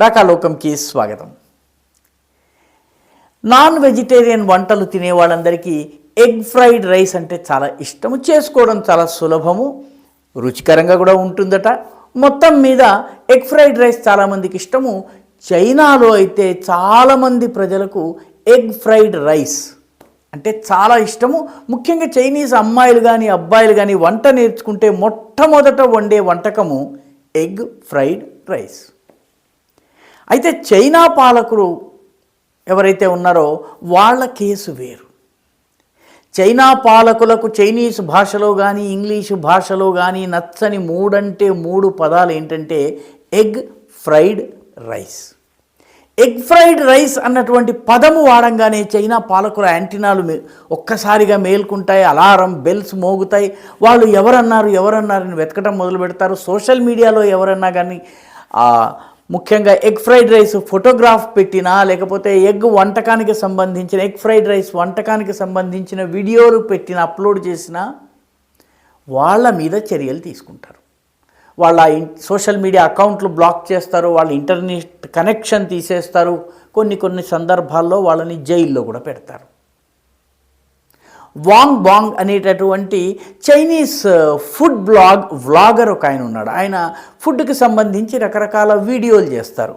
రాకాలోకంకి స్వాగతం. Non vegetarian వంటలు తినే వాళ్ళందరికీ ఎగ్ ఫ్రైడ్ రైస్ అంటే చాలా ఇష్టము. చేసుకోవడం చాలా సులభము, రుచికరంగా కూడా ఉంటుందట. మొత్తం మీద ఎగ్ ఫ్రైడ్ రైస్ చాలామందికి ఇష్టము. చైనాలో అయితే చాలామంది ప్రజలకు ఎగ్ ఫ్రైడ్ రైస్ అంటే చాలా ఇష్టము. ముఖ్యంగా చైనీస్ అమ్మాయిలు కానీ అబ్బాయిలు కానీ వంట నేర్చుకుంటే మొట్టమొదట వండే వంటకము ఎగ్ ఫ్రైడ్ రైస్. అయితే చైనా పాలకులు ఎవరైతే ఉన్నారో వాళ్ళ కేసు వేరు. చైనా పాలకులకు చైనీస్ భాషలో కానీ ఇంగ్లీషు భాషలో కానీ నచ్చని మూడు పదాలు ఏంటంటే egg fried rice. Egg fried rice అన్నటువంటి పదము వాడంగానే చైనా పాలకుల యాంటీనాలు ఒక్కసారిగా మేల్కుంటాయి, అలారం బెల్స్ మోగుతాయి. వాళ్ళు ఎవరన్నారని వెతకడం మొదలు పెడతారు. సోషల్ మీడియాలో ఎవరన్నా కానీ ముఖ్యంగా ఎగ్ ఫ్రైడ్ రైస్ ఫోటోగ్రాఫ్ పెట్టినా లేకపోతే ఎగ్ వంటకానికి సంబంధించిన ఎగ్ ఫ్రైడ్ రైస్ వంటకానికి సంబంధించిన వీడియోలు పెట్టిన అప్లోడ్ చేసినా వాళ్ళ మీద చర్యలు తీసుకుంటారు. వాళ్ళ సోషల్ మీడియా అకౌంట్లు బ్లాక్ చేస్తారు, వాళ్ళ ఇంటర్నెట్ కనెక్షన్ తీసేస్తారు. కొన్ని సందర్భాల్లో వాళ్ళని జైల్లో కూడా పెడతారు. వాంగ్ బాంగ్ అనేటటువంటి చైనీస్ ఫుడ్ వ్లాగర్ ఒక ఆయన ఉన్నాడు. ఆయన ఫుడ్కి సంబంధించి రకరకాల వీడియోలు చేస్తారు.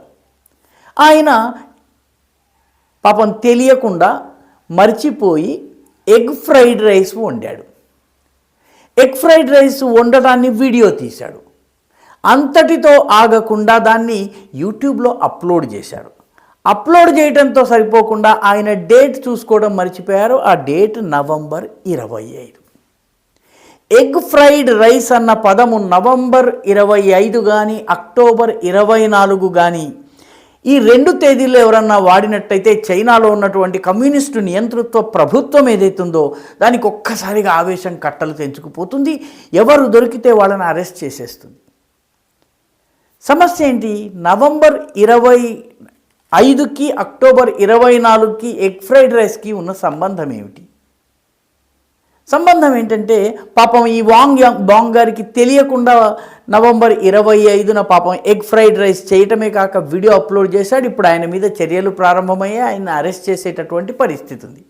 ఆయన పాపం తెలియకుండా మర్చిపోయి ఎగ్ ఫ్రైడ్ రైస్ వండాడు. ఎగ్ ఫ్రైడ్ రైస్ వండడాన్ని వీడియో తీశాడు. అంతటితో ఆగకుండా దాన్ని యూట్యూబ్లో అప్లోడ్ చేశాడు. అప్లోడ్ చేయడంతో సరిపోకుండా ఆయన డేట్ చూసుకోవడం మర్చిపోయారు. ఆ date November 25. Egg fried rice అన్న పదము November 25 కానీ October 24 కానీ ఈ 2 తేదీల్లో ఎవరన్నా వాడినట్టయితే చైనాలో ఉన్నటువంటి కమ్యూనిస్టు నియంతృత్వ ప్రభుత్వం ఏదైతుందో దానికి ఒక్కసారిగా ఆవేశం కట్టలు తెంచుకుపోతుంది. ఎవరు దొరికితే వాళ్ళని అరెస్ట్ చేసేస్తుంది. సమస్య ఏంటి? November 25కి October 24కి ఎగ్ ఫ్రైడ్ రైస్కి ఉన్న సంబంధం ఏమిటి? సంబంధం ఏంటంటే పాపం ఈ బాంగ్ గారికి తెలియకుండా November 25న పాపం ఎగ్ ఫ్రైడ్ రైస్ చేయటమే కాక వీడియో అప్లోడ్ చేశాడు. ఇప్పుడు ఆయన మీద చర్యలు ప్రారంభమయ్యాయి. ఆయన అరెస్ట్ చేసేటటువంటి పరిస్థితి ఉంది.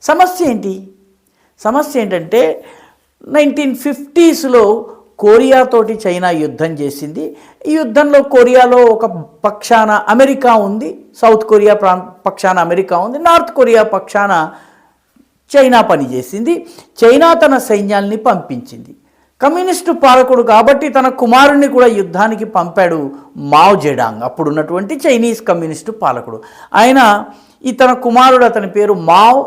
సమస్య ఏంటి? సమస్య ఏంటంటే 1950sలో కొరియాతోటి చైనా యుద్ధం చేసింది. ఈ యుద్ధంలో కొరియాలో ఒక పక్షాన అమెరికా ఉంది, సౌత్ కొరియా పక్షాన అమెరికా ఉంది, నార్త్ కొరియా పక్షాన చైనా పనిచేసింది. చైనా తన సైన్యాల్ని పంపించింది. కమ్యూనిస్టు పాలకుడు కాబట్టి తన కుమారుణ్ణి కూడా యుద్ధానికి పంపాడు మావ్ జెడాంగ్, అప్పుడున్నటువంటి చైనీస్ కమ్యూనిస్టు పాలకుడు. తన కుమారుడు, అతని పేరు మావ్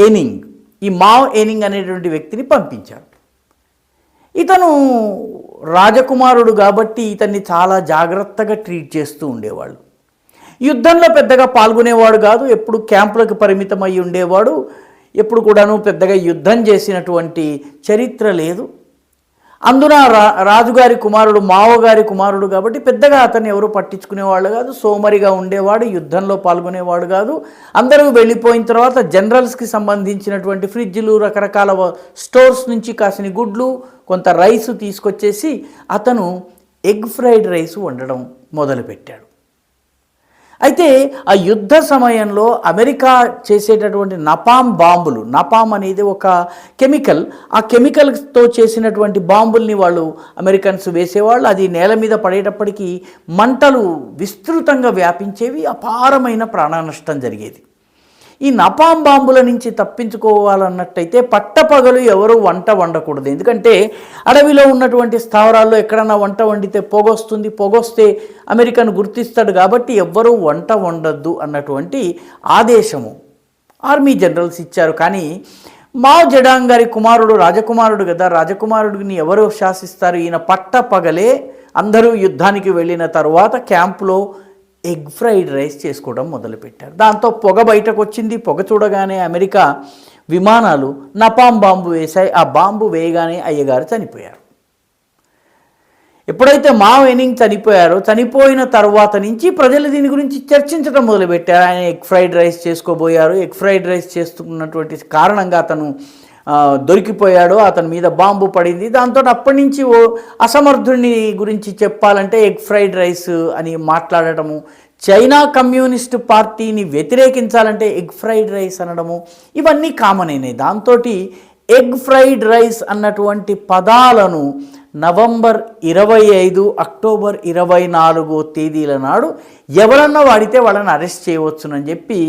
ఎనింగ్. ఈ మావ్ ఎనింగ్ అనేటువంటి వ్యక్తిని పంపించారు. ఇతను రాజకుమారుడు కాబట్టి ఇతన్ని చాలా జాగ్రత్తగా ట్రీట్ చేస్తూ ఉండేవాళ్ళు. యుద్ధంలో పెద్దగా పాల్గొనేవాడు కాదు, ఎప్పుడు క్యాంపులకు పరిమితమై ఉండేవాడు. ఎప్పుడు కూడాను పెద్దగా యుద్ధం చేసినటువంటి చరిత్ర లేదు. అందున రాజుగారి కుమారుడు, మావగారి కుమారుడు కాబట్టి పెద్దగా అతన్ని ఎవరు పట్టించుకునేవాళ్ళు కాదు. సోమరిగా ఉండేవాడు, యుద్ధంలో పాల్గొనేవాడు కాదు. అందరూ వెళ్ళిపోయిన తర్వాత జనరల్స్కి సంబంధించినటువంటి ఫ్రిడ్జ్లు, రకరకాల స్టోర్స్ నుంచి కాసిన గుడ్లు, కొంత రైసు తీసుకొచ్చేసి అతను ఎగ్ ఫ్రైడ్ రైస్ వండడం మొదలుపెట్టాడు. అయితే ఆ యుద్ధ సమయంలో అమెరికా చేసేటటువంటి నపామ్ అనేది ఒక కెమికల్. ఆ కెమికల్తో చేసినటువంటి బాంబుల్ని వాళ్ళు అమెరికన్స్ వేసేవాళ్ళు. అది నేల మీద పడేటప్పటికీ మంటలు విస్తృతంగా వ్యాపించేవి, అపారమైన ప్రాణ నష్టం జరిగేది. ఈ నపాం బాంబుల నుంచి తప్పించుకోవాలన్నట్టయితే పట్టపగలు ఎవరు వంట వండకూడదు. ఎందుకంటే అడవిలో ఉన్నటువంటి స్థావరాల్లో ఎక్కడన్నా వంట వండితే పొగొస్తుంది, పొగొస్తే అమెరికన్ గుర్తిస్తాడు. కాబట్టి ఎవ్వరూ వంట వండొద్దు అన్నటువంటి ఆదేశము ఆర్మీ జనరల్స్ ఇచ్చారు. కానీ మావ్ జెడాంగ్ గారి కుమారుడు రాజకుమారుడు కదా, రాజకుమారుడిని ఎవరు శాసిస్తారు? ఈయన పట్టపగలే అందరూ యుద్ధానికి వెళ్ళిన తర్వాత క్యాంపులో ఎగ్ ఫ్రైడ్ రైస్ చేసుకోవడం మొదలుపెట్టారు. దాంతో పొగ బయటకు వచ్చింది. పొగ చూడగానే అమెరికా విమానాలు నపాం బాంబు వేశాయి. ఆ బాంబు వేయగానే అయ్యగారు చనిపోయారు. ఎప్పుడైతే మావ్ ఎనింగ్ చనిపోయిన తర్వాత నుంచి ప్రజలు దీని గురించి చర్చించడం మొదలుపెట్టారు. ఆయన ఎగ్ ఫ్రైడ్ రైస్ చేసుకోబోయారు. ఎగ్ ఫ్రైడ్ రైస్ చేస్తున్నటువంటి కారణంగా అతను దొరికిపోయాడో అతని మీద బాంబు పడింది. దాంతో అప్పటి నుంచి ఓ అసమర్థుడిని గురించి చెప్పాలంటే ఎగ్ ఫ్రైడ్ రైస్ అని మాట్లాడటము, చైనా కమ్యూనిస్టు పార్టీని వ్యతిరేకించాలంటే ఎగ్ ఫ్రైడ్ రైస్ అనడము, ఇవన్నీ కామన్ అయినాయి. దాంతో ఎగ్ ఫ్రైడ్ రైస్ అన్నటువంటి పదాలను నవంబర్ 25, అక్టోబర్ 24 తేదీల నాడు ఎవరన్నా వాడితే వాళ్ళని అరెస్ట్ చేయవచ్చునని చెప్పి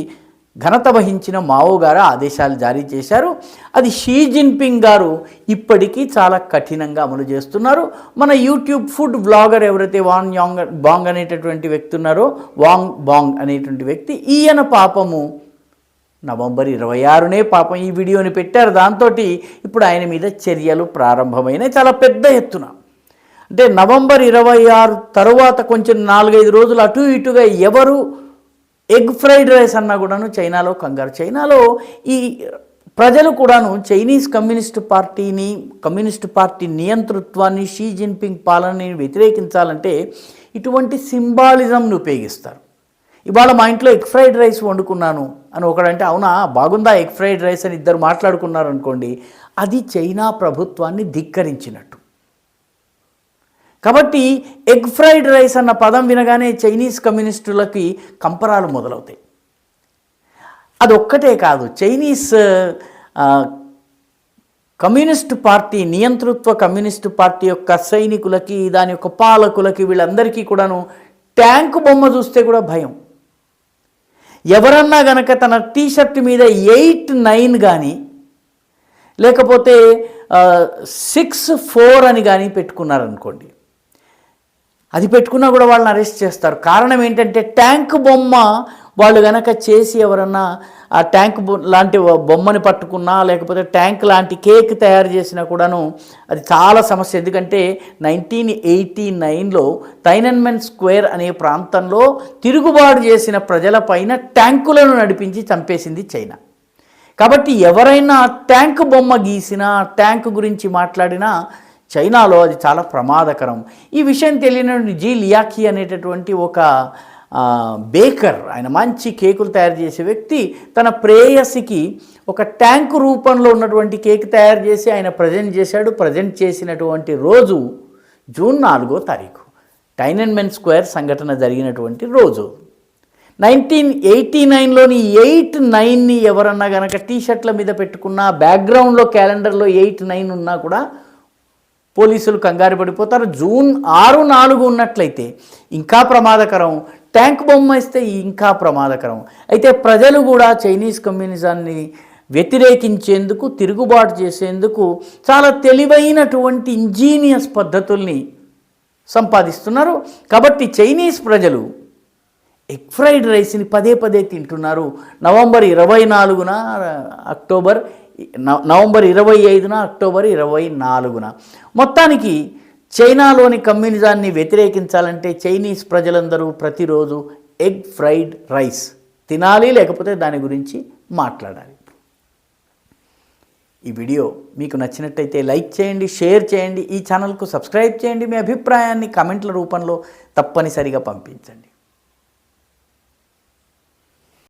ఘనత వహించిన మావో గారు ఆదేశాలు జారీ చేశారు. అది షీ జిన్పింగ్ గారు ఇప్పటికీ చాలా కఠినంగా అమలు చేస్తున్నారు. మన యూట్యూబ్ ఫుడ్ బ్లాగర్ ఎవరైతే వాంగ్ బాంగ్ అనేటటువంటి వ్యక్తి ఉన్నారో, వాంగ్ బాంగ్ అనేటువంటి వ్యక్తి, ఈయన పాపము నవంబర్ 26నే పాపం ఈ వీడియోని పెట్టారు. దాంతో ఇప్పుడు ఆయన మీద చర్యలు ప్రారంభమైనాయి చాలా పెద్ద ఎత్తున. అంటే నవంబర్ 26 తరువాత కొంచెం 4-5 రోజులు అటు ఇటుగా ఎవరు ఎగ్ ఫ్రైడ్ రైస్ అన్నా కూడాను చైనాలో కంగారు. చైనాలో ఈ ప్రజలు కూడాను చైనీస్ కమ్యూనిస్టు పార్టీ నియంతృత్వాన్ని, షీ జిన్పింగ్ పాలనని వ్యతిరేకించాలంటే ఇటువంటి సింబాలిజంను ఉపయోగిస్తారు. ఇవాళ మా ఇంట్లో ఎగ్ ఫ్రైడ్ రైస్ వండుకున్నాను అని ఒకడంటే, అవునా బాగుందా ఎగ్ ఫ్రైడ్ రైస్ అని ఇద్దరు మాట్లాడుకున్నారు అనుకోండి, అది చైనా ప్రభుత్వాన్ని ధిక్కరించినట్టు. కాబట్టి ఎగ్ ఫ్రైడ్ రైస్ అన్న పదం వినగానే చైనీస్ కమ్యూనిస్టులకి కంపరాలు మొదలవుతాయి. అదొక్కటే కాదు, చైనీస్ కమ్యూనిస్టు పార్టీ నియంతృత్వ కమ్యూనిస్టు పార్టీ యొక్క సైనికులకి, దాని యొక్క పాలకులకి, వీళ్ళందరికీ కూడాను ట్యాంకు బొమ్మ చూస్తే కూడా భయం. ఎవరన్నా గనక తన టీషర్ట్ మీద 8-9 కానీ లేకపోతే 6-4 అని కానీ పెట్టుకున్నారనుకోండి, అది పెట్టుకున్నా కూడా వాళ్ళని అరెస్ట్ చేస్తారు. కారణం ఏంటంటే ట్యాంక్ బొమ్మ వాళ్ళు గనక చేసి ఎవరన్నా ఆ ట్యాంక్ లాంటి బొమ్మని పట్టుకున్నా లేకపోతే ట్యాంక్ లాంటి కేక్ తయారు చేసినా కూడాను అది చాలా సమస్య. ఎందుకంటే 1989లో టైనన్మెన్ స్క్వేర్ అనే ప్రాంతంలో తిరుగుబాటు చేసిన ప్రజలపైన ట్యాంకులను నడిపించి చంపేసింది చైనా. కాబట్టి ఎవరైనా ట్యాంక్ బొమ్మ గీసినా, ట్యాంక్ గురించి మాట్లాడినా చైనాలో అది చాలా ప్రమాదకరం. ఈ విషయం తెలియని జీ లియాఖీ అనేటటువంటి ఒక బేకర్, ఆయన మంచి కేకులు తయారు చేసే వ్యక్తి, తన ప్రేయసికి ఒక ట్యాంకు రూపంలో ఉన్నటువంటి కేక్ తయారు చేసి ఆయన ప్రజెంట్ చేసినటువంటి రోజు జూన్ 4వ తారీఖు, టైనన్మెన్ స్క్వేర్ సంఘటన జరిగినటువంటి రోజు. 1989లోని 8-9ని ఎవరన్నా కనుక టీషర్ట్ల మీద పెట్టుకున్నా, బ్యాక్గ్రౌండ్లో క్యాలెండర్లో 8-9 ఉన్నా కూడా పోలీసులు కంగారు పడిపోతారు. జూన్ 6-4 ఉన్నట్లయితే ఇంకా ప్రమాదకరం, ట్యాంక్ బొమ్మ ఇస్తే ఇంకా ప్రమాదకరం. అయితే ప్రజలు కూడా చైనీస్ కమ్యూనిజాన్ని వ్యతిరేకించేందుకు, తిరుగుబాటు చేసేందుకు చాలా తెలివైనటువంటి ఇంజీనియస్ పద్ధతుల్ని సంపాదిస్తున్నారు. కాబట్టి చైనీస్ ప్రజలు ఎగ్ ఫ్రైడ్ రైస్ని పదే పదే తింటున్నారు. నవంబర్ 25న అక్టోబర్ 25న అక్టోబర్ 24న మొత్తానికి చైనాలోని కమ్యూనిజాన్ని వ్యతిరేకించాలంటే చైనీస్ ప్రజలందరూ ప్రతిరోజు ఎగ్ ఫ్రైడ్ రైస్ తినాలి, లేకపోతే దాని గురించి మాట్లాడాలి. ఈ వీడియో మీకు నచ్చినట్టయితే లైక్ చేయండి, షేర్ చేయండి, ఈ ఛానల్కు సబ్స్క్రైబ్ చేయండి. మీ అభిప్రాయాన్ని కామెంట్ల రూపంలో తప్పనిసరిగా పంపించండి.